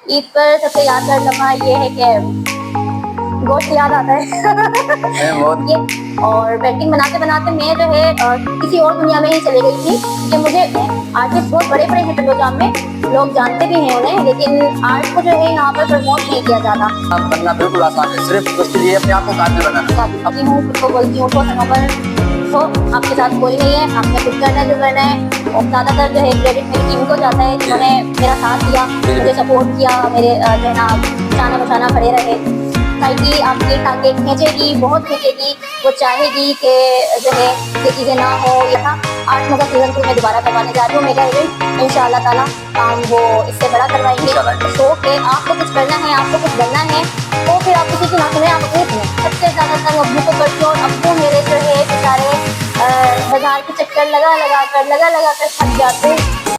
ईद पर सबसे यादगार लम्हा ये है कि गोश्त याद आता है ये। और पेंटिंग बनाते बनाते मैं जो है किसी और दुनिया में ही चली गई थी कि मुझे आर्टिस्ट बहुत बड़े बड़े हैं टंडोजाम में, लोग जानते भी हैं उन्हें, लेकिन आर्ट को जो है यहाँ पर प्रमोट नहीं किया जाता। बनना बिल्कुल आसान है, सिर्फ उसके लिए अपने आप को काबिल बनाना। अपनी हूँ, खुद को बोलती हूँ तो यहाँ पर तो आपके साथ कोई नहीं है, आपने कुछ करना है जो करना है। और ज्यादातर जो है क्रेडिट मेरी टीम को जाता है जिन्होंने मेरा साथ दिया, मुझे सपोर्ट किया, मेरे जो है ना बचाना बचाना खड़े रहे। ताकि आपकी टांगे खींचेगी, बहुत खींचेगी, वो चाहेगी कि जो है ये चीज़ें ना हो। यहाँ 8 मगर सीजन 2 में दोबारा करवाने जा रही हूँ मेरा इवेंट, इंशाल्लाह ताला काम वो इससे बड़ा करवाएंगे। शौक है, आपको कुछ करना है, आपको कुछ बनना है, तो फिर आप किसी की ना सुने, आप अपनी सुने। सबसे ज़्यादा तंग अब्बू को करती हूँ, और अब्बू मेरे जो है बेचारे बाजार के चक्कर लगा लगा कर थक जाते हैं।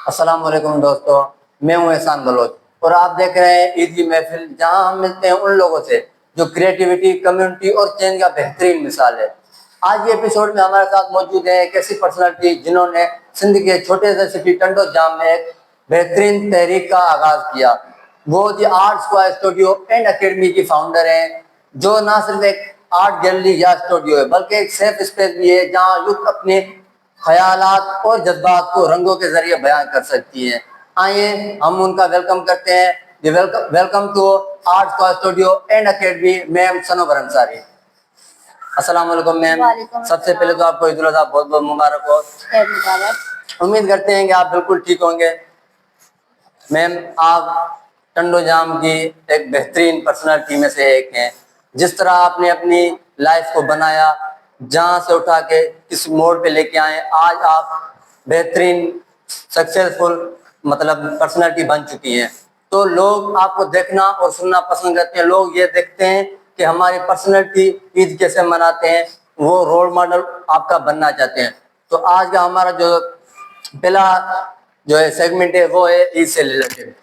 अस्सलाम वालेकुम दोस्तों, मैं हूं एहसान बलोच और आप देख रहे हैं ईद की महफिल, जहां हम मिलते हैं उन लोगों से जो क्रिएटिविटी, कम्युनिटी और चेंज का बेहतरीन मिसाल है। आज के एपिसोड में हमारे साथ मौजूद है एक ऐसी पर्सनालिटी जिन्होंने सिंध के छोटे से सिटी टंडोजाम में एक बेहतरीन तहरीक का आगाज किया। वो the art square studio and academy की फाउंडर हैं, जो ना सिर्फ एक आर्ट गैलरी या स्टूडियो है बल्कि एक सेफ स्पेस भी है जहां यूथ अपने ख्यालात और जज्बात को रंगों के जरिए बयान कर सकती है। आइए हम उनका वेलकम करते हैं। Welcome to art square studio and academy, ma'am Sanobar Ansari. अस्सलाम वालेकुम मैम। सबसे पहले तो आपको ईद उल अज़हा बहुत बहुत मुबारक हो। उम्मीद करते हैं कि आप बिल्कुल ठीक होंगे। मैम, आप टंडोजाम की एक बेहतरीन पर्सनालिटी में से एक हैं। जिस तरह आपने अपनी लाइफ को बनाया, जहां से उठा के किस मोड़ पे लेके आए, आज आप बेहतरीन सक्सेसफुल मतलब पर्सनालिटी बन चुकी हैं। तो लोग आपको देखना और सुनना पसंद करते हैं। लोग ये देखते हैं कि हमारी पर्सनालिटी ईद कैसे मनाते हैं, वो रोल मॉडल आपका बनना चाहते हैं। तो आज का हमारा जो पहला जो है सेगमेंट है वो है ईद से रिलेटेड।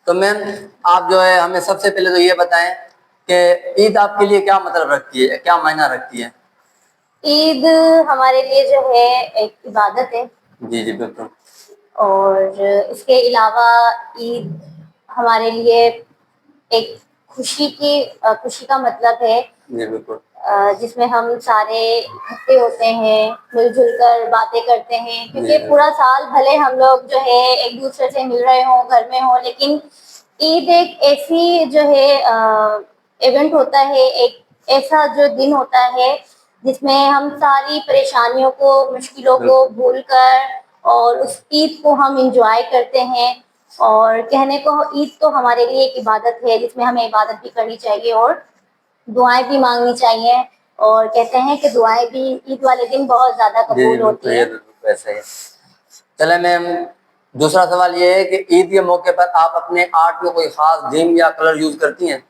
तो मैम, आप जो है हमें सबसे पहले तो ये बताएं कि ईद आपके लिए क्या मतलब रखती है, क्या मायना रखती है? ईद हमारे लिए जो है एक इबादत है। जी जी बिल्कुल। और इसके अलावा ईद हमारे लिए एक खुशी का मतलब है। जी बिल्कुल। जिसमें हम सारे इकट्ठे होते हैं, मिलजुल कर बातें करते हैं, क्योंकि पूरा साल भले हम लोग जो है एक दूसरे से मिल रहे हों, घर में हों, लेकिन ईद एक ऐसी जो है इवेंट होता है, एक ऐसा जो दिन होता है जिसमें हम सारी परेशानियों को, मुश्किलों को भूल कर और उस ईद को हम इंजॉय करते हैं। और कहने को ईद तो हमारे लिए एक इबादत है, जिसमें हमें इबादत भी करनी चाहिए और दुआएं भी मांगनी चाहिए। और कहते हैं कि दुआएं भी ईद वाले दिन बहुत ज्यादा कबूल होती है। वैसे है। चले मैम, दूसरा सवाल ये है कि ईद के मौके पर आप अपने आर्ट में कोई खास थीम या कलर यूज करती हैं?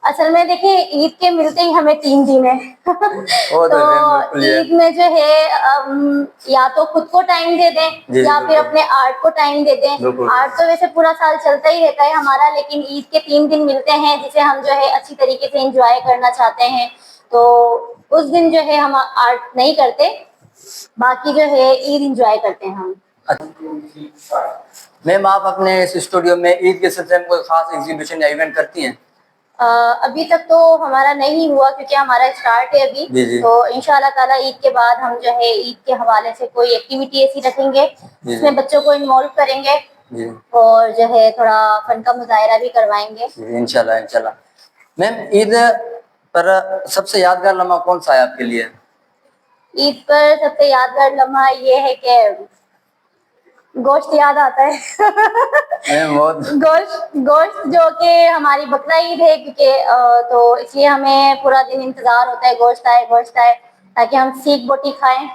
असल में देखिए, ईद के मिलते ही हमें 3 दिन है तो ईद में जो है या तो खुद को टाइम दे दें या फिर अपने आर्ट को टाइम दे दें। आर्ट तो वैसे पूरा साल चलता ही रहता है हमारा, लेकिन ईद के 3 दिन मिलते हैं जिसे हम जो है अच्छी तरीके से एंजॉय करना चाहते हैं। तो उस दिन जो है हम आर्ट नहीं करते, बाकी जो है ईद एंजॉय करते हैं हम। मैम, आप अपने इस स्टूडियो में ईद के सिलसिले में कोई खास एग्जीबिशन या इवेंट करती हैं? अभी तक तो हमारा नहीं हुआ, क्योंकि हमारा स्टार्ट है अभी। जी। तो इंशाल्लाह ताला ईद के बाद हम जो है ईद के हवाले से कोई एक्टिविटी ऐसी रखेंगे जिसमें बच्चों को इन्वॉल्व करेंगे और जो है थोड़ा फन का मुजाहरा भी करवाएंगे इंशाल्लाह इंशाल्लाह। मैम, ईद पर सबसे यादगार लम्हा कौन सा है आपके लिए? ईद पर सबसे यादगार लम्हा ये है कि गोश्त याद आता है गोश्त जो कि हमारी बकरा ईद है, क्योंकि तो इसलिए हमें पूरा दिन इंतजार होता है गोश्त आए ताकि हम सीख बोटी खाएं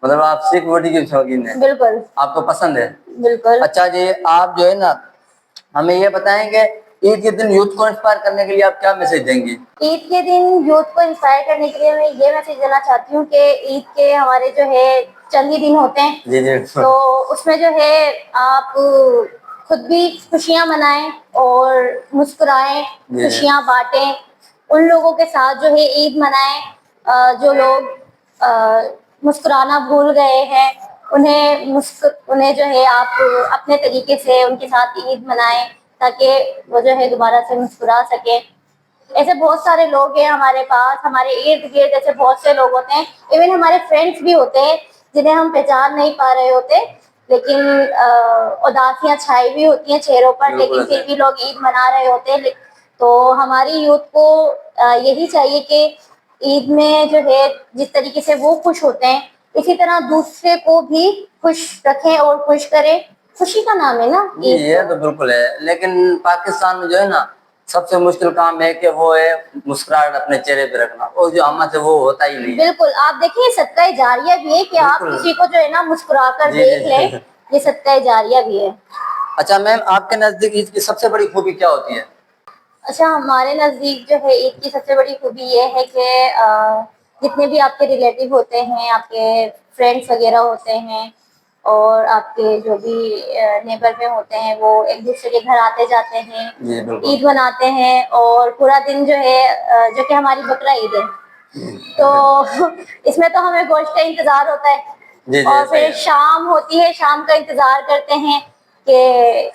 मतलब आप सीख बोटी की शौकीन हैं? बिल्कुल। आपको पसंद है? बिल्कुल। अच्छा जी, आप जो है ना हमें ये बताएंगे ईद के दिन यूथ को इंस्पायर करने के लिए आप क्या मैसेज देंगे? ईद के दिन यूथ को इंस्पायर करने के लिए मैं ये मैसेज देना चाहती हूँ कि ईद के हमारे जो है चंद ही दिन होते हैं। जी। तो उसमें जो है आप खुद भी खुशियाँ मनाएं और मुस्कुराएं, खुशियाँ बांटें, उन लोगों के साथ जो है ईद मनाएं जो लोग मुस्कुराना भूल गए हैं, उन्हें जो है आप अपने तरीके से उनके साथ ईद मनाएं, ताकि वो जो है दोबारा से मुस्कुरा सके। ऐसे बहुत सारे लोग हैं हमारे पास, हमारे इर्द गिर्द ऐसे बहुत से लोग होते हैं, इवन हमारे फ्रेंड्स भी होते हैं जिन्हें हम पहचान नहीं पा रहे होते, लेकिन उदासियां छाई हुई होती हैं चेहरों पर, लेकिन फिर भी लोग ईद मना रहे होते हैं। तो हमारी यूथ को यही चाहिए कि ईद में जो है जिस तरीके से वो खुश होते हैं, इसी तरह दूसरे को भी खुश रखें और खुश करें। खुशी का नाम है ना ईद। ये तो बिल्कुल है, लेकिन पाकिस्तान में जो है ना सबसे मुश्किल काम है कि वो है मुस्कुराहट अपने चेहरे पे रखना, और जो हमसे वो होता ही नहीं है। बिल्कुल, आप देखिए सदका जारिया भी है कि आप बिल्कुल। किसी को जो है ना मुस्कुरा कर जी, देख जी। लें, ये सदका जारिया भी है। अच्छा मैम, आपके नजदीक ईद की सबसे बड़ी खूबी क्या होती है? अच्छा, हमारे नज़दीक जो है ईद की सबसे बड़ी खूबी ये है कि जितने भी आपके रिलेटिव होते हैं, आपके फ्रेंड्स वगैरह होते हैं, और आपके जो भी नेबर में होते हैं, वो एक दूसरे के घर आते जाते हैं, जी बिल्कुल। ईद मनाते हैं, और पूरा दिन जो है जो कि हमारी बकरा ईद है, तो इसमें तो हमें गोश्त का इंतजार होता है। जी, और सही फिर है। शाम होती है, शाम का इंतजार करते हैं कि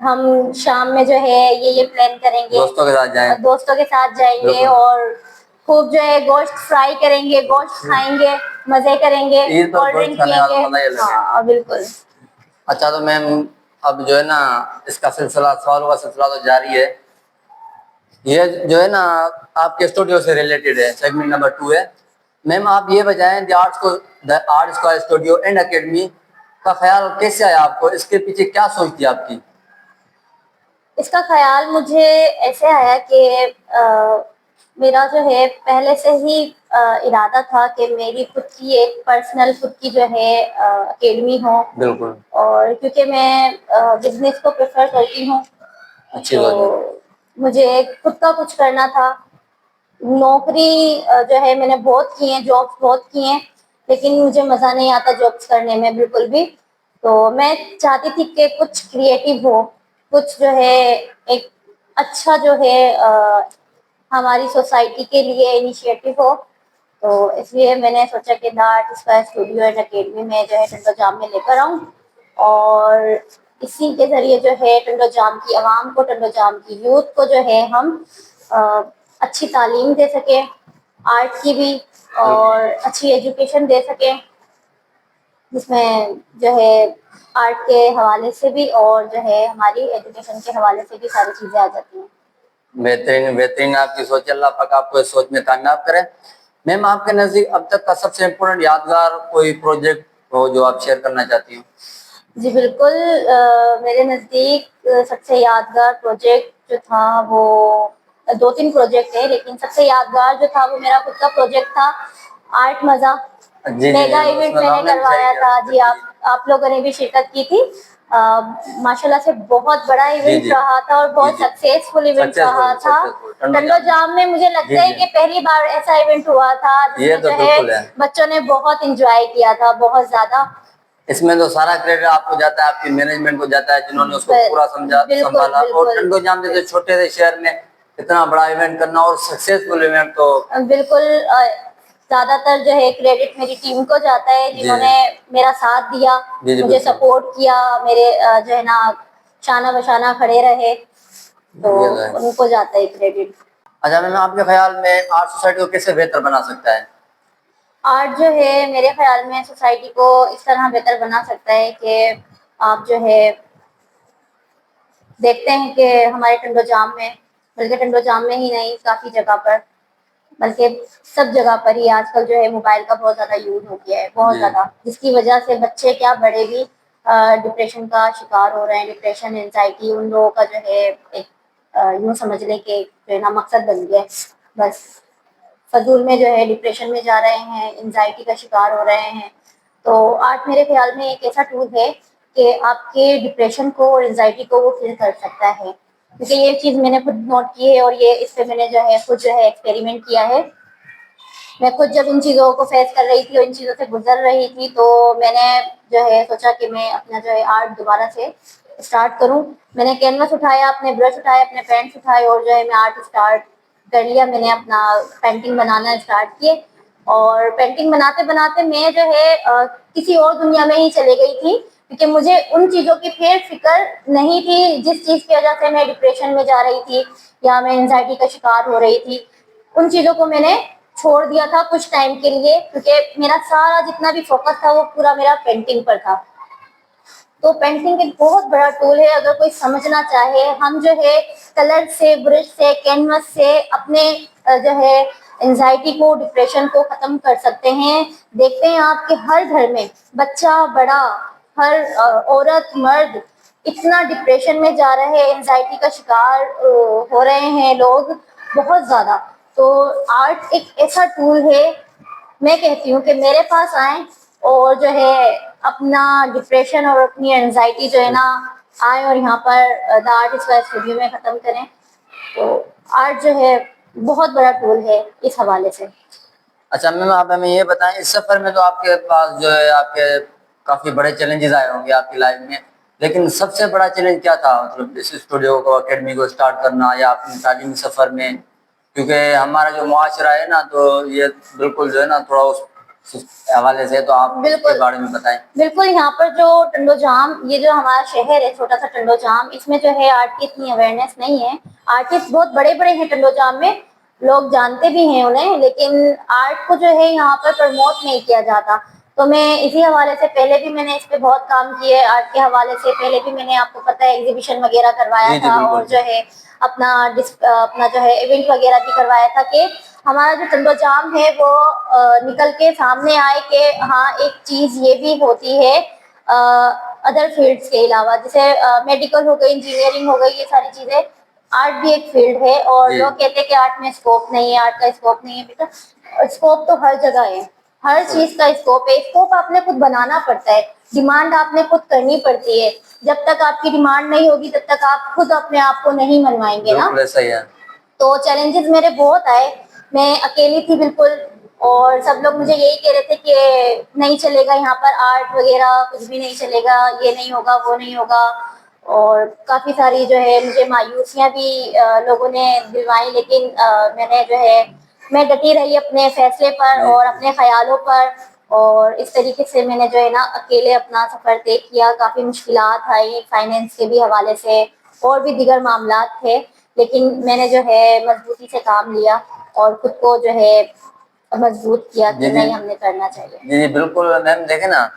हम शाम में जो है ये प्लान करेंगे, दोस्तों के साथ जाएं। दोस्तों के साथ जाएंगे बिल्कुल। और खूब जो है गोश्त फ्राई करेंगे, गोश्त खाएंगे, मजे करेंगे, ईद पर कोल्ड गोश्त ड्रिंक खाने का तो पियेंगे। मजा ही अलग है। हाँ बिल्कुल। अच्छा तो मैम, अब जो है ना इसका सिलसिला, सवालों का सिलसिला तो जारी है। ये जो है ना आपके स्टूडियो से रिलेटेड है, सेगमेंट नंबर 2 है। मैम आप ये बताएं, the art square studio and academy का ख्याल कैसे आया आपको? इसके पीछे क्या सोच थी आपकी? इसका ख्याल मुझे ऐसे आया कि मेरा जो है पहले से ही इरादा था कि मेरी खुद की एक पर्सनल खुद की जो है अकेडमी हो। बिल्कुल। और क्योंकि मैं बिजनेस को प्रेफर करती हूँ, अच्छी बात है। तो मुझे खुद का कुछ करना था। नौकरी जो है मैंने बहुत की है, जॉब्स बहुत की हैं, लेकिन मुझे मज़ा नहीं आता जॉब्स करने में बिल्कुल भी। तो मैं चाहती थी कि कुछ क्रिएटिव हो, कुछ जो है एक अच्छा जो है हमारी सोसाइटी के लिए इनिशिएटिव हो। तो इसलिए मैंने सोचा कि the art square studio and academy में जो है टंडो जाम में लेकर आऊँ, और इसी के जरिए जो है टंडो जाम की आवाम को, टंडो जाम की यूथ को जो है हम अ, अच्छी तालीम दे सके, आर्ट की भी, और अच्छी एजुकेशन दे सके, जिसमें जो है आर्ट के हवाले से भी और जो है हमारी एजुकेशन के हवाले से भी सारी चीज़ें आ जाती हैं। बेहतरीन बेहतरीन आपकी सोच, अल्लाह पाक आपको इस सोच में कामयाब करे। मैम आपके नजदीक अब तक का सबसे इम्पोर्टेंट यादगार कोई प्रोजेक्ट हो जो आप शेयर करना चाहती हो? जी बिल्कुल, मेरे नज़दीक सबसे यादगार प्रोजेक्ट जो था वो 2-3 प्रोजेक्ट है, लेकिन सबसे यादगार जो था वो मेरा खुद का प्रोजेक्ट था, आर्ट मज़ा। जी, जी, मेगा इवेंट उसमें तो मैंने आपने भी करवाया शरीक था। जी, किया। आप लोगों ने भी शिरकत की थी। माशाल्लाह से बहुत बड़ा जी, इवेंट जी। रहा था और जी, बहुत जी। सक्सेसफुल इवेंट रहा था। सक्सेसफुल टंडो जाम में मुझे जी, लगता है जी। कि पहली बार ऐसा इवेंट हुआ था ये जिसमें तो जो बिल्कुल है है। बच्चों ने बहुत एंजॉय किया था, बहुत ज़्यादा। इसमें तो सारा क्रेडिट आपको जाता है, आपकी मैनेजमेंट को जाता है, जिन्होंने उसको पूरा समझा बिल्कुल संभाला। और बिल्कुल टंडो जाम जैसे छोटे से शहर में इतना बड़ा इवेंट करना और सक्सेसफुल इवेंट, तो बिल्कुल ज्यादातर जो है क्रेडिट मेरी टीम को जाता है, जी, जिन्होंने मेरा साथ दिया, जी, जी, मुझे बिल्कुल। सपोर्ट किया, मेरे जो है ना शाना बशाना खड़े रहे, तो ये तो है। उनको जाता है क्रेडिट। अच्छा मैम, आपके ख्याल में आर्ट सोसाइटी को कैसे बेहतर बना सकता है? आर्ट जो है मेरे ख्याल में सोसाइटी को इस तरह बेहतर बना सकता है कि आप जो है देखते हैं कि हमारे टंडो जाम में, बल्कि टंडो जाम में ही नहीं, काफ़ी जगह पर, बल्कि सब जगह पर ही आजकल जो है मोबाइल का बहुत ज़्यादा यूज हो गया है, बहुत जी। ज़्यादा, जिसकी वजह से बच्चे क्या बड़े भी डिप्रेशन का शिकार हो रहे हैं। डिप्रेशन, एंजाइटी उन लोगों का जो है एक यूँ समझ लें कि जो है ना मकसद बन गया है। बस फजूल में जो है डिप्रेशन में जा रहे हैं, एंजाइटी का शिकार हो रहे हैं। तो आर्ट मेरे ख्याल में एक ऐसा टूल है कि आपके डिप्रेशन को और एंजाइटी को वो फिल कर सकता है, क्योंकि ये चीज़ मैंने खुद नोट की है, और ये इस पे मैंने जो है खुद जो है एक्सपेरिमेंट किया है। मैं खुद जब इन चीज़ों को फेस कर रही थी और इन चीज़ों से गुजर रही थी, तो मैंने जो है सोचा कि मैं अपना जो है आर्ट दोबारा से स्टार्ट करूं। मैंने कैनवस उठाया, अपने ब्रश उठाए, अपने पेंट्स उठाए, और जो है मैं आर्ट स्टार्ट कर लिया। मैंने अपना पेंटिंग बनाना स्टार्ट किए, और पेंटिंग बनाते बनाते मैं जो है किसी और दुनिया में ही चले गई थी, क्योंकि मुझे उन चीज़ों की फिर फिक्र नहीं थी जिस चीज़ की वजह से मैं डिप्रेशन में जा रही थी या मैं एंजाइटी का शिकार हो रही थी। उन चीज़ों को मैंने छोड़ दिया था कुछ टाइम के लिए, क्योंकि मेरा सारा जितना भी फोकस था वो पूरा मेरा पेंटिंग पर था। तो पेंटिंग एक बहुत बड़ा टूल है, अगर कोई समझना चाहे। हम जो है कलर से, ब्रश से, कैनवस से अपने जो है एंजाइटी को, डिप्रेशन को खत्म कर सकते हैं। देखते हैं आपके हर घर में बच्चा बड़ा, हर औरत मर्द इतना डिप्रेशन में जा रहे हैं, एंजाइटी का शिकार हो रहे हैं लोग बहुत ज्यादा। तो आर्ट एक ऐसा टूल है, मैं कहती हूँ कि मेरे पास आए और जो है अपना डिप्रेशन और अपनी एंजाइटी जो है ना आए और यहाँ पर द आर्ट स्क्वायर स्टूडियो में ख़त्म करें। तो आर्ट जो है बहुत बड़ा टूल है इस हवाले से। अच्छा मैम, आप हमें ये बताएं, इस सफर में तो आपके पास जो है आपके काफी बड़े चैलेंजेस आए होंगे आपकी लाइफ में, लेकिन सबसे बड़ा चैलेंज क्या था? मतलब इस स्टूडियो को, अकेडमी को स्टार्ट करना या अपने तालीमी सफर में? क्योंकि हमारा जो मुआशरा है ना, तो ये बिल्कुल जो है ना थोड़ा उस हवाले से, तो आप इसके बारे में बताएं। बिल्कुल, यहाँ पर जो टंडोजाम, ये जो हमारा शहर है छोटा सा टंडोजाम, इसमें जो है आर्ट की इतनी अवेयरनेस नहीं है। आर्टिस्ट बहुत बड़े बड़े हैं टंडोजाम में, लोग जानते भी हैं उन्हें, लेकिन आर्ट को जो है यहाँ पर प्रमोट नहीं किया जाता। तो मैं इसी हवाले से, पहले भी मैंने इस पे बहुत काम किया है आर्ट के हवाले से। पहले भी मैंने, आपको पता है, एग्जीबिशन वगैरह करवाया था और जो है अपना जो है इवेंट वगैरह भी करवाया था कि हमारा जो टंडोजाम है वो निकल के सामने आए कि हाँ एक चीज ये भी होती है अदर फील्ड्स के अलावा, जैसे मेडिकल हो गई, इंजीनियरिंग हो गई, ये सारी चीजें। आर्ट भी एक फील्ड है और लोग कहते हैं कि आर्ट में स्कोप नहीं है, आर्ट का स्कोप नहीं है। बेटा स्कोप तो हर जगह है, हर चीज का स्कोप है। स्कोप आपने खुद बनाना पड़ता है, डिमांड आपने खुद करनी पड़ती है। जब तक आपकी डिमांड नहीं होगी तब तक आप खुद अपने आप को नहीं मनवाएंगे ना। सही है। तो चैलेंजेस मेरे बहुत आए, मैं अकेली थी बिल्कुल, और सब लोग मुझे यही कह रहे थे कि नहीं चलेगा यहाँ पर आर्ट वगैरह, कुछ भी नहीं चलेगा, ये नहीं होगा, वो नहीं होगा। और काफ़ी सारी जो है मुझे मायूसियाँ भी लोगों ने दिलवाई, लेकिन मैंने जो है, मैं डटी रही अपने फैसले पर और अपने ख्यालों पर। और इस तरीके से मैंने जो है ना अकेले अपना सफ़र तय किया। काफ़ी मुश्किलात आई, फाइनेंस के भी हवाले से और भी दीगर मामलात थे, लेकिन मैंने जो है मजबूती से काम लिया और खुद को जो है मजबूत किया कि नहीं, हमने करना चाहिए। जी बिल्कुल मैम, देखे ना,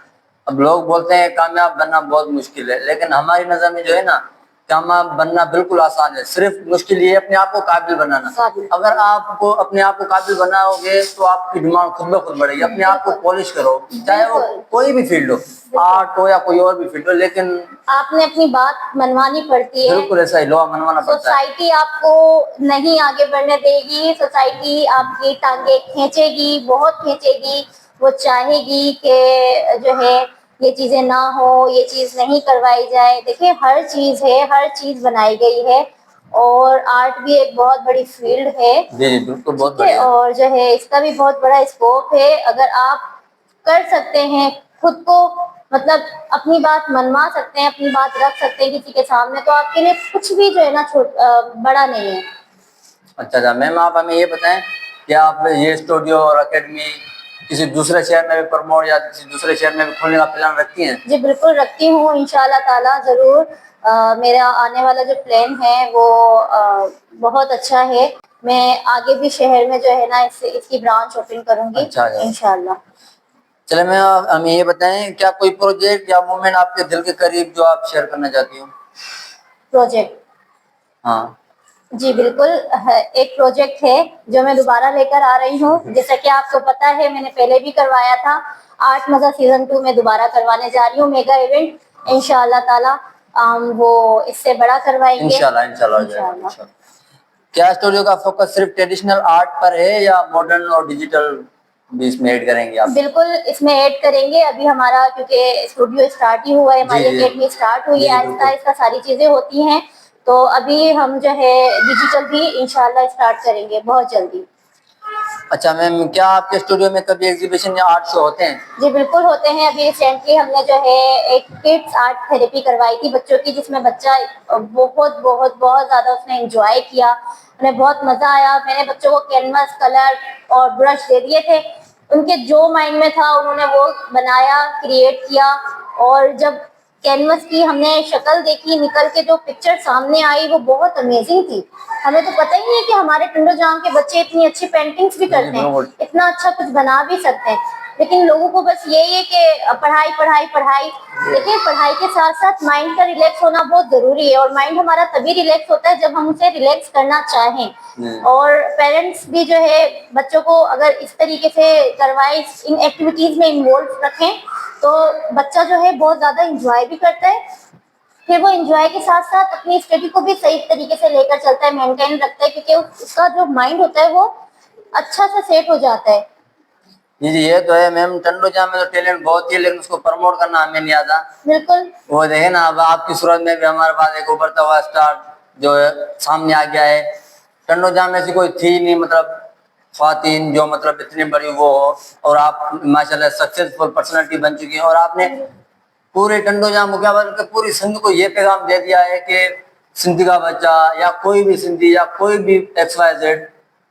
अब लोग बोलते हैं कामयाब बनना बहुत मुश्किल है, लेकिन हमारी नजर में जो है ना कामयाब बनना बिल्कुल आसान है। सिर्फ मुश्किल ये अपने आप को काबिल बनाना। अगर आपको अपने आप को काबिल बनाओगे तो आपकी डिमांड खुद ब खुद बढ़ेगी। अपने आप को पॉलिश करो, चाहे वो कोई भी फील्ड हो, आर्ट हो या कोई और भी फील्ड हो, लेकिन आपने अपनी बात मनवानी पड़ती है। बिल्कुल ऐसा ही, लोहा मनवाना पड़ता है। सोसाइटी आपको नहीं आगे बढ़ने देगी, सोसाइटी आपकी टांगे खींचेगी, बहुत खींचेगी। वो चाहेगी कि जो है ये चीजें ना हो, ये चीज नहीं करवाई जाए। देखिए हर चीज है, हर चीज बनाई गई है, और आर्ट भी एक बहुत बड़ी फील्ड है। जी बिल्कुल, बहुत बढ़िया। और जो है इसका भी बहुत बड़ा स्कोप है। अगर आप कर सकते हैं खुद को, मतलब अपनी बात मनवा सकते हैं, अपनी बात रख सकते हैं किसी के सामने, तो आपके लिए कुछ भी जो है ना बड़ा नहीं है। अच्छा मैम, आप हमें ये बताएं कि आप ये स्टूडियो और अकेडमी किसी दूसरे शहर में भी प्रमोट या किसी दूसरे शहर में भी खोलने का प्लान रखती हैं? जी बिल्कुल रखती हूँ, इंशाल्लाह ताला जरूर। मेरा आने वाला जो प्लान है वो बहुत अच्छा है। मैं आगे भी शहर में जो है ना इसकी ब्रांच ओपन करूंगी। अच्छा, इंशाल्लाह। चले मैं, हमें ये बताएं, क्या कोई प्रोजेक्ट या मूवमेंट आपके दिल के करीब जो आप शेयर करना चाहती हो? प्रोजेक्ट, हाँ जी बिल्कुल, एक प्रोजेक्ट है जो मैं दोबारा लेकर आ रही हूँ। जैसा कि आपको पता है मैंने पहले भी करवाया था, आर्ट मजा सीजन 2 में दोबारा करवाने जा रही हूँ मेगा इवेंट। इंशाल्लाह ताला वो इससे बड़ा करवाएंगे। इंशाल्लाह। क्या स्टूडियो का फोकस सिर्फ ट्रेडिशनल आर्ट पर है या मॉडर्न और डिजिटल भी इसमें ऐड करेंगे आप? बिल्कुल इसमें ऐड करेंगे। अभी हमारा क्योंकि स्टूडियो स्टार्ट ही हुआ है, हमारी अकेडमी स्टार्ट हुई है, आहिस्ता आहिस्ता सारी चीजें होती हैं। तो अभी हम जो है डिजिटल भी इंशाल्लाह स्टार्ट करेंगे बहुत जल्दी। अच्छा मैम, क्या आपके स्टूडियो में कभी एग्जीबिशन या आर्ट शो होते हैं? जी बिल्कुल होते हैं। अभी रिसेंटली हमने जो है एक किड्स आर्ट थेरेपी करवाई थी बच्चों की, जिसमें बच्चा बहुत बहुत बहुत ज्यादा उसने एंजॉय किया, उन्हें बहुत मजा आया। मैंने बच्चों को कैनवस, कलर और ब्रश दे दिए थे, उनके जो माइंड में था उन्होंने वो बनाया, क्रिएट किया। और जब कैनवस की हमने शक्ल देखी निकल के, जो पिक्चर सामने आई वो बहुत अमेजिंग थी। हमें तो पता ही नहीं है कि हमारे टुंडो जाम के बच्चे इतनी अच्छी पेंटिंग्स भी करते हैं, इतना अच्छा कुछ बना भी सकते हैं। लेकिन लोगों को बस यही है कि पढ़ाई पढ़ाई पढ़ाई। लेकिन पढ़ाई के साथ साथ माइंड का रिलैक्स होना बहुत जरूरी है, और माइंड हमारा तभी रिलैक्स होता है जब हम उसे रिलैक्स करना चाहें। और पेरेंट्स भी जो है बच्चों को अगर इस तरीके से करवाए, इन एक्टिविटीज में इन्वॉल्व रखें, तो बच्चा जो है बहुत ज्यादा इंजॉय भी करता है। फिर वो एंजॉय के साथ साथ अपनी स्टडी को भी सही तरीके से लेकर चलता है, मेंटेन रखता है, क्योंकि उसका जो माइंड होता है वो अच्छा सा सेट हो जाता है। जी ये तो है मैम, टंडो जाम में तो टैलेंट बहुत ही है, लेकिन उसको प्रमोट करना हमें नहीं आता। बिल्कुल। वो देखे ना, अब आपकी सूरत में भी हमारे पास एक उभरता हुआ स्टार जो है सामने आ गया है। टंडो जाम में ऐसी कोई थी नहीं, मतलब ख्वातीन जो मतलब इतनी बड़ी वो हो, और आप माशाल्लाह सक्सेसफुल पर्सनालिटी बन चुकी हैं। और आपने पूरे टंडो जाम को क्या बल्कि पूरी सिंध को ये पैगाम दे दिया है कि सिंध का बच्चा या कोई भी सिंधी या कोई भी XYZ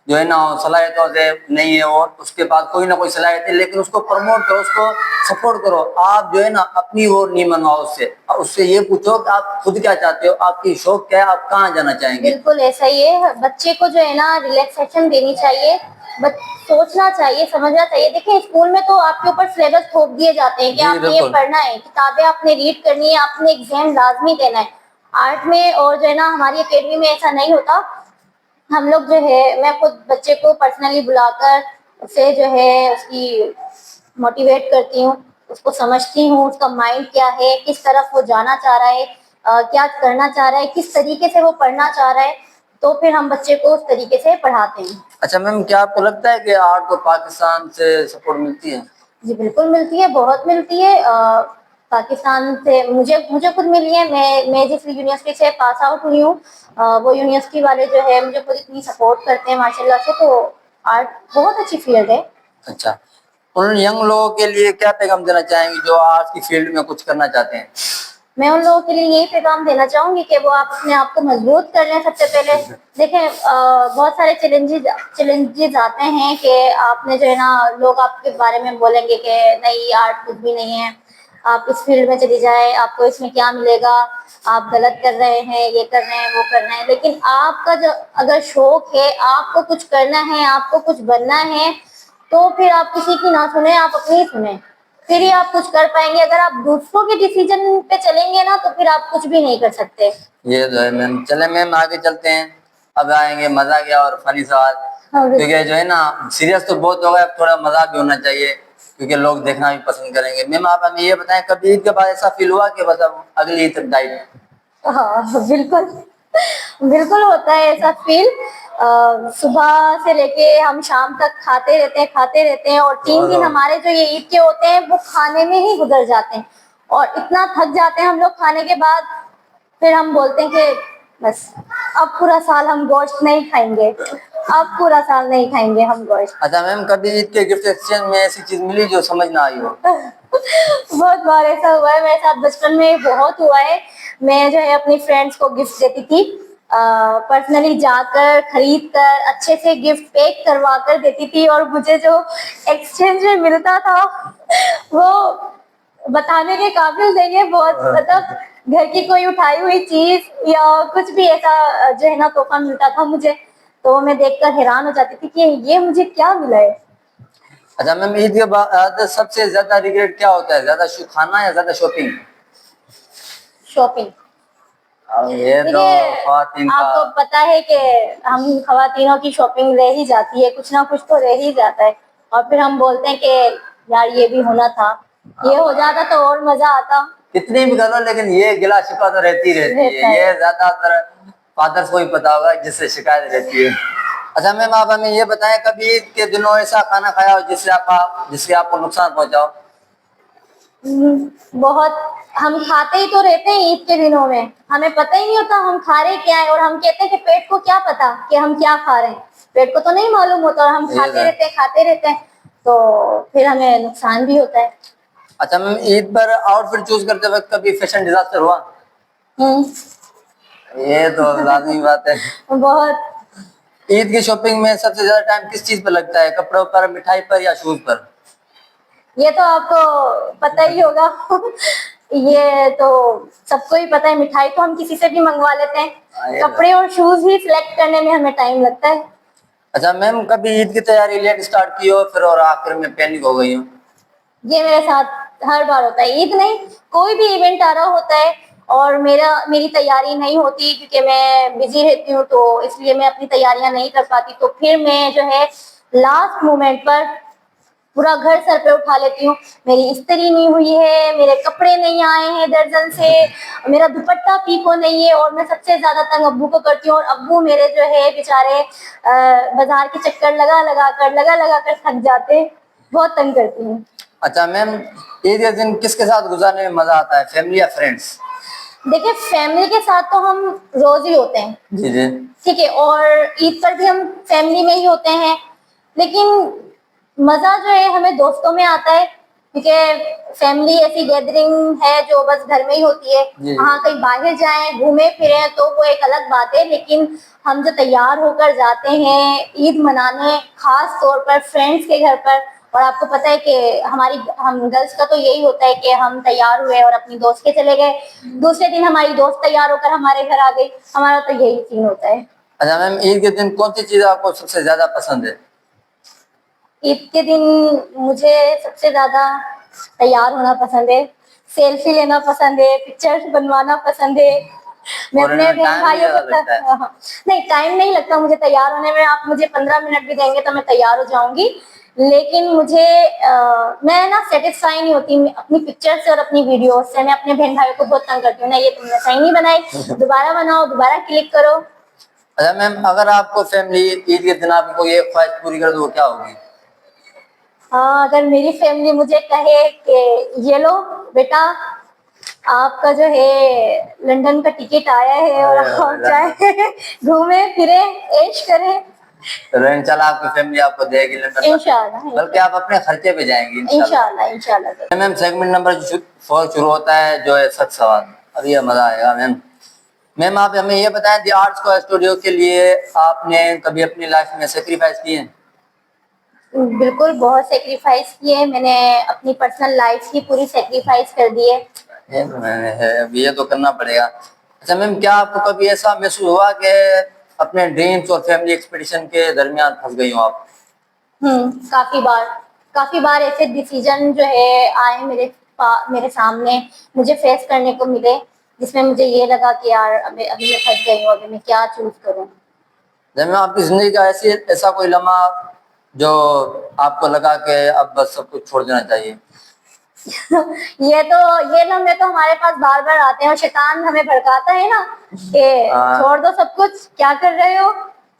जो है ना सलाहियतों से नहीं है, और उसके पास कोई ना कोई सलाहियत है, लेकिन उसको प्रमोट करो, उसको सपोर्ट करो। आप जो है ना अपनी वो नहीं मनवाओ उससे, उससे ये पूछो कि आप खुद क्या चाहते हो, आपकी शौक क्या है, आप कहाँ जाना चाहेंगे। बिल्कुल ऐसा ही है, बच्चे को जो है ना रिलैक्सेशन देनी चाहिए, सोचना चाहिए, समझना चाहिए। देखिए स्कूल में तो आपके ऊपर सिलेबस थोप दिए जाते हैं कि जी, आपने ये बिल्कुल। पढ़ना है, किताबें आपने रीड करनी है, आपने एग्जाम लाजमी देना है। आर्ट में और जो है ना हमारी अकेडमी में ऐसा नहीं होता। हम लोग जो है, मैं खुद बच्चे को पर्सनली बुलाकर उसे जो है उसकी मोटिवेट करती हूँ, उसको समझती हूँ, उसका माइंड क्या है, किस तरफ वो जाना चाह रहा है, क्या करना चाह रहा है, किस तरीके से वो पढ़ना चाह रहा है। तो फिर हम बच्चे को उस तरीके से पढ़ाते हैं। अच्छा मैम, क्या आपको लगता है कि आर्ट को पाकिस्तान से सपोर्ट मिलती है? जी बिल्कुल मिलती है, बहुत मिलती है। पाकिस्तान से मुझे मुझे खुद मिली है। मैं जिस यूनिवर्सिटी से पास आउट हुई हूँ, वो यूनिवर्सिटी वाले जो है मुझे खुद इतनी सपोर्ट करते हैं माशाल्लाह से। तो आर्ट बहुत अच्छी फील्ड है। अच्छा, उन यंग लोगों के लिए क्या पैगाम देना चाहेंगे जो आर्ट की फील्ड में कुछ करना चाहते हैं? मैं उन लोगों के लिए यही पैगाम देना चाहूंगी कि वो आप अपने आप को मजबूत कर लें। सबसे पहले देखें, बहुत सारे चैलेंजेस आते हैं कि आपने जो है ना, लोग आपके बारे में बोलेंगे कि नहीं आर्ट कुछ भी नहीं है, आप इस फील्ड में चली जाए, आपको इसमें क्या मिलेगा, आप गलत कर रहे हैं, ये कर रहे हैं, वो कर रहे हैं। लेकिन आपका जो अगर शौक है, आपको कुछ करना है, आपको कुछ बनना है, तो फिर आप किसी की ना सुने, आप अपनी ही सुने, फिर ही आप कुछ कर पाएंगे। अगर आप दूसरों के डिसीजन पे चलेंगे ना, तो फिर आप कुछ भी नहीं कर सकते। ये तो है मैम। चले मैम आगे चलते हैं, अब आएंगे मजा क्या और फनी सवाल। हाँ, क्योंकि जो है ना सीरियस तो बहुत हो गया, अब थोड़ा मजाक भी होना चाहिए क्योंकि लोग देखना भी पसंद करेंगे। मैम आप हमें ये बताएं, कभी ईद के बाद ऐसा फील हुआ कि बस अब अगली ईद तक डाइट? हाँ बिल्कुल, बिल्कुल होता है ऐसा फील। सुबह से लेके हम शाम तक खाते रहते हैं, और 3 दिन हमारे जो ये ईद के होते हैं वो खाने में ही गुजर जाते हैं। और इतना थक जाते हैं हम लोग खाने के बाद, फिर हम बोलते हैं कि बस अब पूरा साल हम गोश्त नहीं खाएंगे, अब पूरा साल नहीं खाएंगे हम गोश्त। अच्छा मैम, कभी ईद के गिफ्ट एक्सचेंज में ऐसी चीज मिली जो समझ ना आई हो? बहुत बार ऐसा हुआ है मेरे साथ, बचपन में बहुत हुआ है। मैं जो है अपनी फ्रेंड्स को गिफ्ट देती थी, पर्सनली जाकर खरीद कर अच्छे से गिफ्ट पैक करवा कर देती थी, और मुझे जो एक्सचेंज में मिलता था वो बताने के काबिल नहीं है। बहुत मतलब घर की कोई उठाई हुई चीज या कुछ भी ऐसा जो है ना तोहफा मिलता था मुझे, तो मैं देखकर हैरान हो जाती थी कि ये मुझे क्या मिला है। अच्छा मैम, ईद के बाद सबसे ज्यादा रिग्रेट क्या होता है, ज्यादा खाना या ज्यादा शॉपिंग? शॉपिंग। ये तो देखिए ख्वातीन का। आपको पता है कि हम खवातीनों की शॉपिंग रह ही जाती है, कुछ ना कुछ तो रह ही जाता है। और फिर हम बोलते हैं कि यार ये भी होना था, ये हो जाता तो और मजा आता। कितनी भी करो लेकिन ये गिला शिकवा तो रहती रहती है, ये ज्यादातर फादर्स को ही पता होगा जिससे शिकायत रहती है। अच्छा मैम आप हमें ये बताएं, कभी ईद के दिनों ऐसा खाना खाया हो जिससे आपको नुकसान पहुंचाओ? बहुत। हम खाते ही तो रहते हैं ईद के दिनों में, हमें पता ही नहीं होता हम खा रहे क्या है, और हम कहते हैं कि पेट को क्या पता कि हम क्या खा रहे हैं, पेट को तो नहीं मालूम होता, और हम खाते रहते हैं, तो फिर हमें नुकसान भी होता है। अच्छा मैम, ईद पर आउटफिट चूज करते वक्त कभी फैशन डिजास्टर हुआ? हम्म। ये तो लाजमी बात है। बहुत। ईद की शॉपिंग में सबसे ज्यादा टाइम किस चीज पर लगता है, कपड़ों पर, मिठाई पर या शूज पर? ये तो आपको पता ही होगा। ये तो सबको ही पता है, मिठाई तो हम किसी से भी मंगवा लेते हैं, कपड़े और शूज ही सिलेक्ट करने में हमें टाइम लगता है। अच्छा मैम, कभी ईद की तैयारी लेट स्टार्ट की हो फिर और आखिर में पैनिक हो गई हो? ये मेरे साथ हर बार होता है, ईद नहीं कोई भी इवेंट आ रहा होता है और मेरी तैयारी नहीं होती क्योंकि मैं बिजी रहती हूँ, तो इसलिए मैं अपनी तैयारियां नहीं कर पाती, तो फिर मैं जो है लास्ट मोमेंट पर पूरा घर सर पे उठा लेती हूँ। मेरी इस्त्री नहीं हुई है, मेरे कपड़े नहीं आए हैं दर्जन से, मेरा दुपट्टा पीको नहीं है, और मैं सबसे ज्यादा तंग अब्बू को करती हूँ, और अब्बू मेरे जो है बेचारे बाजार के चक्कर लगा लगा कर थक जाते, बहुत तंग करती हूँ। अच्छा मैम, ईद के दिन किसके साथ गुजारने में मजा आता है, फैमिली या फ्रेंड्स? देखिए फैमिली के साथ तो हम रोज ही होते हैं, जी जी। ठीक है, और ईद पर भी हम फैमिली में ही होते हैं, लेकिन मजा जो है हमें दोस्तों में आता है, क्योंकि फैमिली ऐसी गैदरिंग है जो बस घर में ही होती है। हाँ, कहीं बाहर जाएं घूमे फिरें तो वो एक अलग बात है, लेकिन हम जो तैयार होकर जाते हैं ईद मनाने, खास तौर पर फ्रेंड्स के घर पर, और आपको पता है कि हम गर्ल्स का तो यही होता है कि हम तैयार हुए और अपनी दोस्त के चले गए, दूसरे दिन हमारी दोस्त तैयार होकर हमारे घर आ गई, हमारा तो यही सीन होता है। अच्छा मैम, ईद के दिन कौन सी चीज आपको सबसे ज्यादा पसंद है? ईद के दिन मुझे सबसे ज्यादा तैयार होना पसंद है, सेल्फी लेना पसंद है, पिक्चर्स बनवाना पसंद है। मैं और अपने इनमें बहन टाइम भी भाइयों ज्यादा को लगता है? नहीं, टाइम नहीं लगता मुझे तैयार होने में, आप मुझे 15 मिनट भी देंगे तो मैं तैयार हो जाऊंगी, लेकिन मुझे मैं ना सेटिस्फाई नहीं होती अपनी पिक्चर से और अपनी वीडियो से। मैं अपने बहन भाइयों को बहुत तंग करती हूँ, ना ये तुमने सही नहीं बनाई, दोबारा बनाओ, दोबारा क्लिक करो। अच्छा मैम, अगर आपको फैमिली ईद के दिन आपकी कोई एक ख्वाहिश पूरी कर दो, वो क्या होगी? हाँ, अगर मेरी फैमिली मुझे कहे कि ये लो बेटा, आपका जो है लंदन का टिकट आया है और आप जाए घूमे फिरे ऐश करें, तो इंशाल्लाह आपकी फैमिली आपको देगी लंदन का, इंशाल्लाह, बल्कि आप अपने खर्चे पे जाएंगी इंशाल्लाह इंशाल्लाह। मैम सेगमेंट नंबर 4 शुरू होता है, जो है सच सवाल। अब ये मजा आएगा मैम। मैम आप हमें ये बताएं, दी आर्ट्स को स्टूडियो के लिए आपने कभी अपनी लाइफ में सेक्रीफाइस किए हैं? बिल्कुल, बहुत सेक्रीफाइस किए, मैंने अपनी पर्सनल लाइफ की पूरी सेक्रीफाइस कर दी है। तो मैंने है, अब ये तो करना पड़ेगा। अच्छा मैम, क्या आपको कभी ऐसा महसूस हुआ कि अपने ड्रीम्स और फैमिली एक्सपेक्टेशन के दरमियान फंस गई हो आप? काफी बार ऐसे डिसीजन जो है आए मेरे सामने, मुझे फेस करने को मिले, जिसमें मुझे ये लगा कि यार अभी अभी मैं फंस गई हूँ, अभी मैं क्या चूज करूँ। जब मैम आपकी जिंदगी का ऐसा कोई लम्हा जो आपको लगा कि अब बस सब कुछ छोड़ देना चाहिए? ये लम्हे तो हमारे पास बार बार आते हैं, और शैतान हमें भड़काता है ना कि छोड़ दो सब कुछ, क्या कर रहे हो,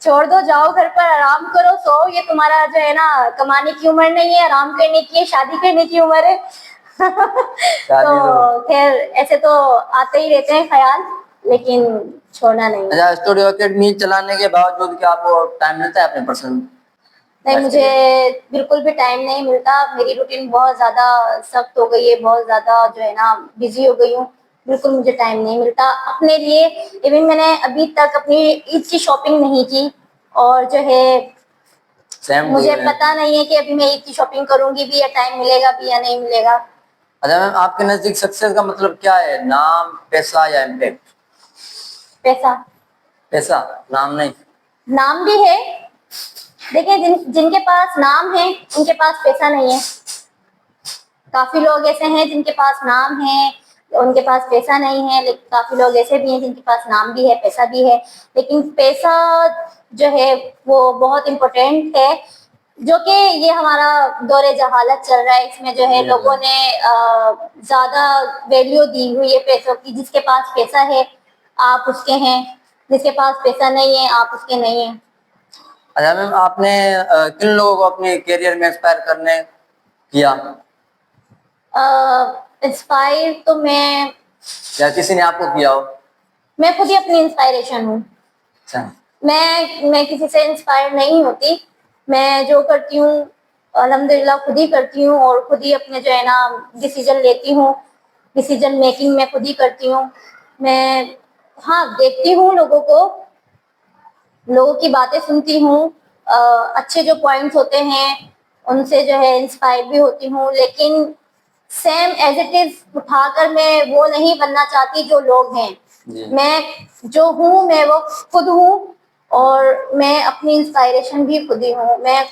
छोड़ दो, जाओ घर पर आराम करो, सो, ये तुम्हारा जो है ना कमाने की उम्र नहीं है, आराम करने की है, शादी करने की उम्र है। तो खैर ऐसे तो आते ही रहते हैं ख्याल, लेकिन छोड़ना नहीं। अच्छा, स्टूडियो अकेडमी चलाने के बावजूद क्या आपको टाइम मिलता है अपने पर्सनल? नहीं, मुझे बिल्कुल भी टाइम नहीं मिलता, मेरी रूटीन बहुत ज्यादा सख्त हो गई है, बहुत ज्यादा जो है ना बिजी हो गई हूँ, बिल्कुल मुझे टाइम नहीं मिलता अपने लिए। इवन मैंने अभी तक अपनी ईद की शॉपिंग नहीं की, और जो है मुझे पता नहीं है कि अभी मैं ईद की शॉपिंग करूंगी भी या टाइम मिलेगा भी या नहीं मिलेगा। अच्छा मैम, आपके नजदीक सक्सेस का मतलब क्या है, नाम, पैसा या इम्पैक्ट? पैसा। पैसा, नाम नहीं? नाम भी है, देखिए जिनके पास नाम है उनके पास पैसा नहीं है, काफी लोग ऐसे हैं जिनके पास नाम है उनके पास पैसा नहीं है, लेकिन काफी लोग ऐसे भी हैं जिनके पास नाम भी है पैसा भी है, लेकिन पैसा जो है वो बहुत इम्पोर्टेंट है, जो कि ये हमारा दौरे जहालत चल रहा है, इसमें जो है लोगों ने ज्यादा वैल्यू दी हुई है पैसों की, जिसके पास पैसा है आप उसके हैं, जिसके पास पैसा नहीं है आप उसके नहीं है। अच्छा मैम, आपने किन लोगों को अपने करियर में इंस्पायर करने किया? इंस्पायर तो मैं, या किसी ने आपको किया हो? मैं खुद ही अपनी इंस्पायरेशन हूँ। अच्छा। मैं किसी से इंस्पायर नहीं होती, मैं जो करती हूँ अल्हम्दुलिल्लाह खुद ही करती हूँ, और खुद ही अपने जो है ना डिसीजन लेती हूँ, डिसीजन मेकिंग मैं खुद ही करती हूँ। मैं हाँ देखती हूँ लोगों को, लोगों की बातें सुनती हूँ, अच्छे जो पॉइंट्स होते हैं उनसे जो है इंस्पायर भी होती हूँ, लेकिन सेम एज इट इज उठाकर मैं वो नहीं बनना चाहती जो लोग हैं। जी। मैं जो हूँ मैं वो खुद हूँ, और मैं अपनी इंस्पायरेशन भी खुद ही हूँ। मैं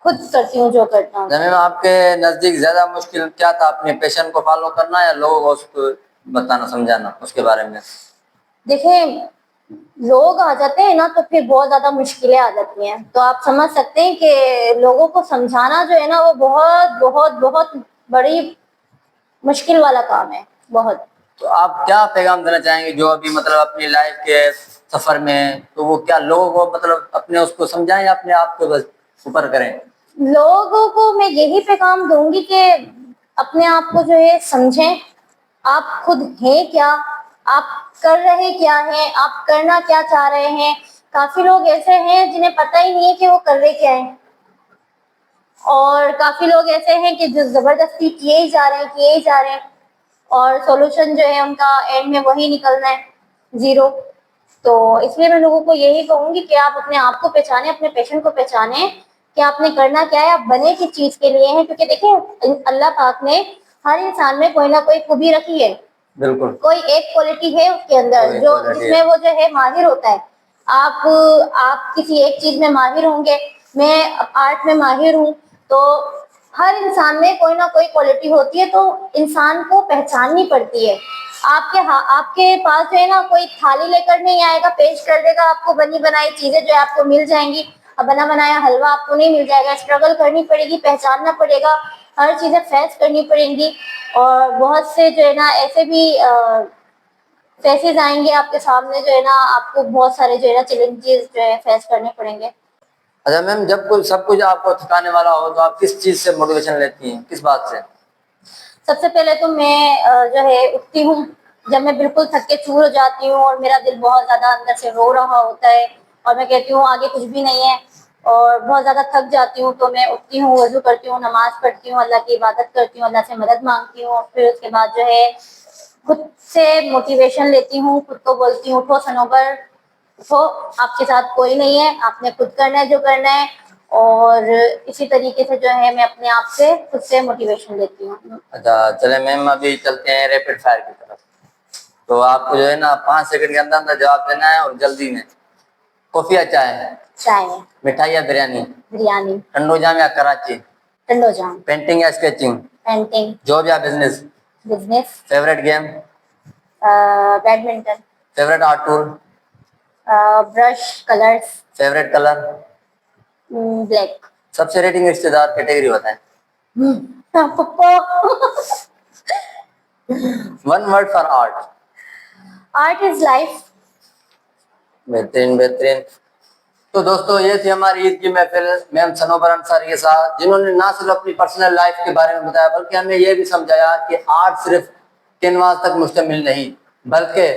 खुद करती हूँ जो करता हूँ। मैम आपके नजदीक ज्यादा मुश्किल क्या था, अपने पैशन को फॉलो करना या लोगों को उसको बताना समझाना, उसके बारे में? देखिए, लोग आ जाते हैं ना तो फिर बहुत ज्यादा मुश्किलें आ जाती हैं। तो आप समझ सकते हैं कि लोगों को समझाना जो है ना वो बहुत बहुत बहुत बड़ी मुश्किल वाला काम है, बहुत। तो आप क्या पैगाम देना चाहेंगे जो अभी मतलब अपनी लाइफ के सफर में, तो वो क्या लोगों को मतलब अपने उसको समझाएं या अपने आप को बस ऊपर करें? लोगों को मैं यही पैगाम दूंगी कि अपने आप को जो है समझें। आप खुद हैं क्या, आप कर रहे क्या हैं, आप करना क्या चाह रहे हैं। काफी लोग ऐसे हैं जिन्हें पता ही नहीं है कि वो कर रहे क्या है, और काफी लोग ऐसे हैं कि जो जबरदस्ती किए ही जा रहे हैं, किए ही जा रहे हैं, और सॉल्यूशन जो है उनका एंड में वही निकलना है, जीरो। तो इसलिए मैं लोगों को यही कहूंगी कि आप अपने आप को पहचाने, अपने पैशन को पहचाने कि आपने करना क्या है, आप बने किस चीज के लिए हैं। क्योंकि देखिए, अल्लाह पाक ने हर इंसान में कोई ना कोई खूबी रखी है। बिल्कुल। कोई एक क्वालिटी है उसके अंदर जो जिसमें वो जो है माहिर होता है। आप किसी एक चीज में माहिर होंगे, मैं आर्ट में माहिर हूँ, तो हर इंसान में कोई ना कोई क्वालिटी होती है, तो इंसान को पहचाननी पड़ती है। आपके पास जो है ना कोई थाली लेकर नहीं आएगा, पेश कर देगा आपको बनी बनाई चीजें जो है आपको मिल जाएंगी। अब बना बनाया हलवा आपको नहीं मिल जाएगा, स्ट्रगल करनी पड़ेगी, पहचानना पड़ेगा, हर चीजें फेस करनी पड़ेंगी। और बहुत से जो है ना ऐसे भी फेसेस आएंगे आपके सामने, जो है ना आपको बहुत सारे जो है ना चैलेंजेस जो है फेस करने पड़ेंगे। अच्छा मैम, जब कुछ सब कुछ आपको थकाने वाला हो तो आप किस चीज से मोटिवेशन लेती हैं, किस बात से? सबसे पहले तो मैं जो है उठती हूँ, जब मैं बिल्कुल थक के चूर हो जाती हूँ और मेरा दिल बहुत ज्यादा अंदर से रो रहा होता है, और मैं कहती हूँ आगे कुछ भी नहीं है, और बहुत ज्यादा थक जाती हूँ, तो मैं उठती हूँ, वजू करती हूँ, नमाज पढ़ती हूँ, अल्लाह की इबादत करती हूँ, अल्लाह से मदद मांगती हूँ। फिर उसके बाद जो है खुद से मोटिवेशन लेती हूँ, खुद को बोलती हूँ उठो सनोबर, उठो, आपके साथ कोई नहीं है, आपने खुद करना है जो करना है। और इसी तरीके से जो है मैं अपने आप से खुद से मोटिवेशन लेती हूँ। अच्छा चले मैम, अभी चलते हैं रैपिड फायर की तरफ। तो आपको जो है ना 5 सेकंड के अंदर अंदर जवाब देना है और जल्दी में। कॉफी या चाय? चाय। मिठाई या बिरयानी? बिरयानी। ठंडो जाम या कराची? ठंडो जाम। पेंटिंग या स्केचिंग? पेंटिंग। जॉब या business? Business. Favourite game? Badminton. Favourite art tool? Brush, colours. Favourite colour? Black. सबसे रेटिंग रिश्तेदार कैटेगरी बताएं। पप्पा। One word for art. Art is life. बेहतरीन बेहतरीन। तो दोस्तों, ये थी हमारी ईद की महफिल मैम सनोबर अंसारी के साथ, जिन्होंने ना सिर्फ अपनी पर्सनल लाइफ के बारे में बताया बल्कि हमें ये भी समझाया कि आर्ट सिर्फ कैनवास तक मुश्तमिल नहीं, बल्कि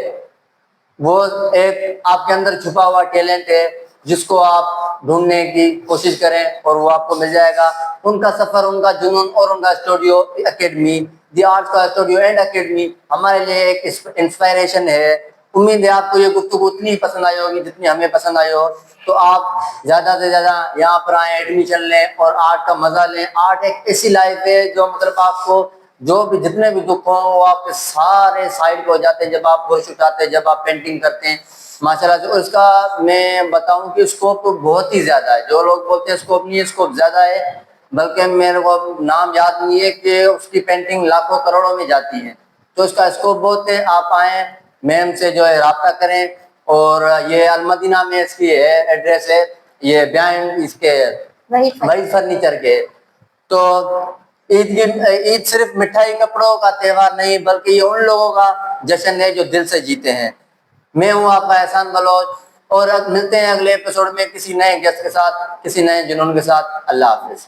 वो एक आपके अंदर छुपा हुआ टैलेंट है जिसको आप ढूंढने की कोशिश करें और वो आपको मिल जाएगा। उनका सफर, उनका जुनून और उनका स्टूडियो एकेडमी, दी आर्ट का स्टूडियो एंड एकेडमी हमारे लिए एक इंस्पायरेशन है। उम्मीद है आपको ये गुफ्तगू उतनी ही पसंद आई होगी जितनी हमें पसंद आई हो। तो आप ज्यादा से ज्यादा यहाँ पर आए, एडमिशन लें और आर्ट का मजा लें। आर्ट एक ऐसी लाइफ है जो मतलब आपको जो भी जितने भी दुख हो वो आपके सारे साइड पे हो जाते हैं जब आप ब्रश उठाते हैं, जब आप पेंटिंग करते हैं माशाल्लाह से। और इसका मैं बताऊं कि स्कोप तो बहुत ही ज्यादा है। जो लोग बोलते हैं स्कोप नहीं है, स्कोप ज्यादा है, बल्कि मेरे को नाम याद नहीं है कि उसकी पेंटिंग लाखों करोड़ों में जाती है। तो इसका स्कोप बहुत है। आप आए, मैम से जो है राब्ता करें। और ये अलमदीना में इसकी है एड्रेस है, ये बिहाइंड इसके वही फर्नीचर के। तो ईद सिर्फ मिठाई कपड़ों का त्योहार नहीं बल्कि ये उन लोगों का जश्न है जो दिल से जीते हैं। मैं हूँ आपका एहसान बलोच, और अब मिलते हैं अगले एपिसोड में किसी नए गेस्ट के साथ, किसी नए जुनून के साथ। अल्लाह हाफिज।